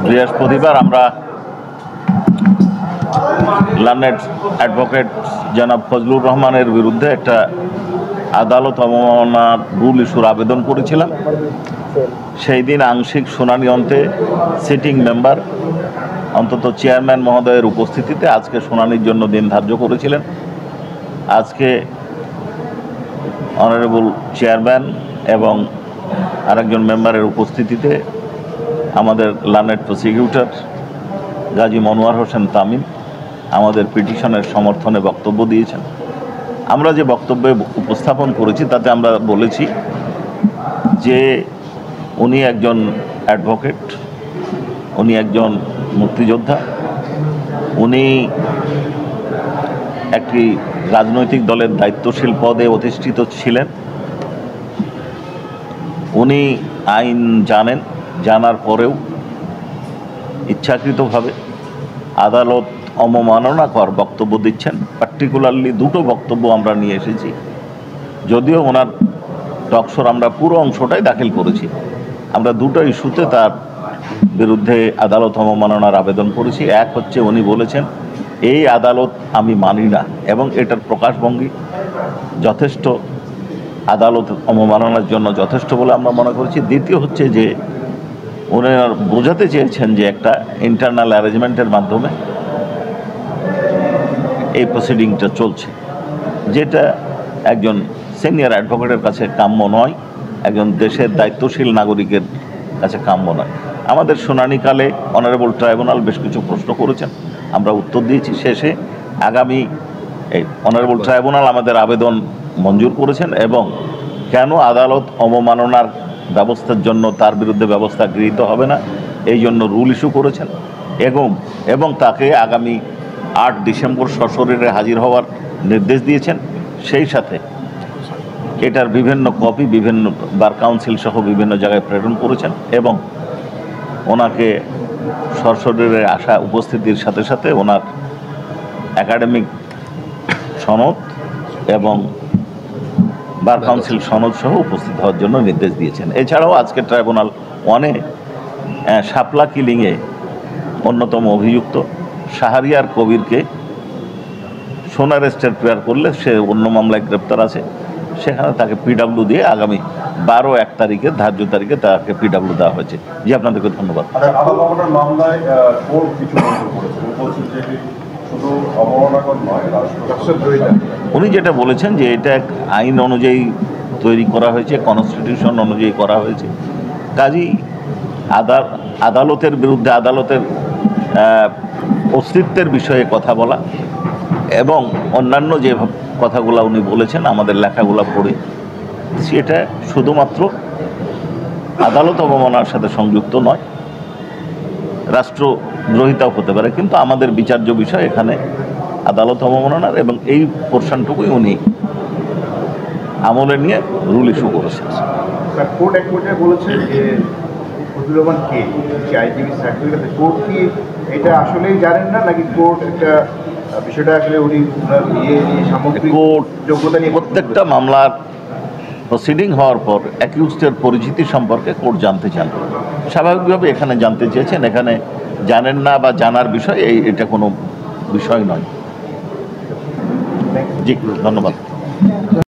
বৃহস্পতিবার আমরা learned advocate জনাব ফজলুর রহমানের বিরুদ্ধে একটা আদালত অবমাননার রুল ইস্যুর আবেদন করেছিলাম। সেই দিন আংশিক শুনানি অন্তে সিটিং মেম্বার অন্তত চেয়ারম্যান মহোদয়ের উপস্থিতিতে আজকে শুনানির জন্য দিন ধার্য করেছিলেন। আজকে অনারেবল চেয়ারম্যান এবং আরেকজন মেম্বারের উপস্থিতিতে আমাদের লার্নেড প্রসিকিউটর গাজী মনোয়ার হোসেন তামিম আমাদের পিটিশনের সমর্থনে বক্তব্য দিয়েছেন। আমরা যে বক্তব্যে উপস্থাপন করেছি তাতে আমরা বলেছি যে উনি একজন অ্যাডভোকেট, উনি একজন মুক্তিযোদ্ধা, উনি একটি রাজনৈতিক দলের দায়িত্বশীল পদে অধিষ্ঠিত ছিলেন। উনি আইন জানেন, জানার পরেও ইচ্ছাকৃতভাবে আদালত অবমাননাকর বক্তব্য দিচ্ছেন। পার্টিকুলারলি দুটো বক্তব্য আমরা নিয়ে এসেছি, যদিও ওনার টকশোর আমরা পুরো অংশটাই দাখিল করেছি। আমরা দুটো ইস্যুতে তার বিরুদ্ধে আদালত অবমাননার আবেদন করেছি। এক হচ্ছে উনি বলেছেন এই আদালত আমি মানি না, এবং এটার প্রকাশভঙ্গি যথেষ্ট আদালত অবমাননার জন্য যথেষ্ট বলে আমরা মনে করছি। দ্বিতীয় হচ্ছে যে উনি বোঝাতে চেয়েছেন যে একটা ইন্টারনাল অ্যারেঞ্জমেন্টের মাধ্যমে এই প্রসিডিংটা চলছে, যেটা একজন সিনিয়র অ্যাডভোকেটের কাছে কাম্য নয়, একজন দেশের দায়িত্বশীল নাগরিকের কাছে কাম্য নয়। আমাদের শুনানিকালে অনারেবল ট্রাইব্যুনাল বেশ কিছু প্রশ্ন করেছেন, আমরা উত্তর দিয়েছি। শেষে আগামী এই অনারেবল ট্রাইব্যুনাল আমাদের আবেদন মঞ্জুর করেছেন এবং কেন আদালত অবমাননার ব্যবস্থার জন্য তার বিরুদ্ধে ব্যবস্থা গৃহীত হবে না এই জন্য রুল ইস্যু করেছেন এবং তাকে আগামী 8 ডিসেম্বর সশরীরে হাজির হওয়ার নির্দেশ দিয়েছেন। সেই সাথে এটার বিভিন্ন কপি বিভিন্ন বার কাউন্সিল সহ বিভিন্ন জায়গায় প্রেরণ করেছেন এবং ওনাকে সশরীরে আসা উপস্থিতির সাথে সাথে ওনার একাডেমিক সনদ এবং বার কাউন্সিল সনদ সহ উপস্থিত হওয়ার জন্য নির্দেশ দিয়েছেন। এছাড়াও আজকে ট্রাইব্যুনাল ওয়ানে শাপলা কিলিংয়ে অন্যতম অভিযুক্ত শাহরিয়ার কবিরকে সোনা অ্যারেস্টের প্রেয়ার করলে সে অন্য মামলায় গ্রেপ্তার আছে, সেখানে তাকে পিডাব্লিউ দিয়ে আগামী 12-1 তারিখে ধার্য তারিখে তাকে পিডাব্লিউ দেওয়া হয়েছে। জি, আপনাদেরকে ধন্যবাদ। উনি যেটা বলেছেন যে এটা এক আইন অনুযায়ী তৈরি করা হয়েছে, কনস্টিটিউশন অনুযায়ী করা হয়েছে, কাজেই আদালতের বিরুদ্ধে আদালতের অস্তিত্বের বিষয়ে কথা বলা এবং অন্যান্য যে কথাগুলো উনি বলেছেন আমাদের লেখাগুলো পড়ে, সেটা শুধুমাত্র আদালত অবমাননার সাথে সংযুক্ত নয়, রাষ্ট্রদ্রোহিতাও হতে পারে, কিন্তু আমাদের বিচার্য বিষয় এখানে আদালত অবমাননার, এবং এই পোর্শনটুকুই উনি আমলে নিয়ে রুল ইস্যু করেছেন। কোর্ট এক পর্যায়ে বলেছে যে ফজলুর রহমান কে আইনজীবী সার্টিফিকেট, কোর্ট কি এটা আসলেই জানেন না, নাকি কোর্ট একটা বিষয়টা আসলে উনি সামগ্রিক কোর্ট যোগ্যতা নিয়ে প্রত্যেকটা মামলার প্রসিডিং হওয়ার পর অ্যাকিউজডের পরিচিতি সম্পর্কে কোর্ট জানতে চান। স্বাভাবিকভাবে এখানে জানতে চেয়েছেন, এখানে জানেন না বা জানার বিষয় এটা কোনো বিষয় নয়। জি, ধন্যবাদ।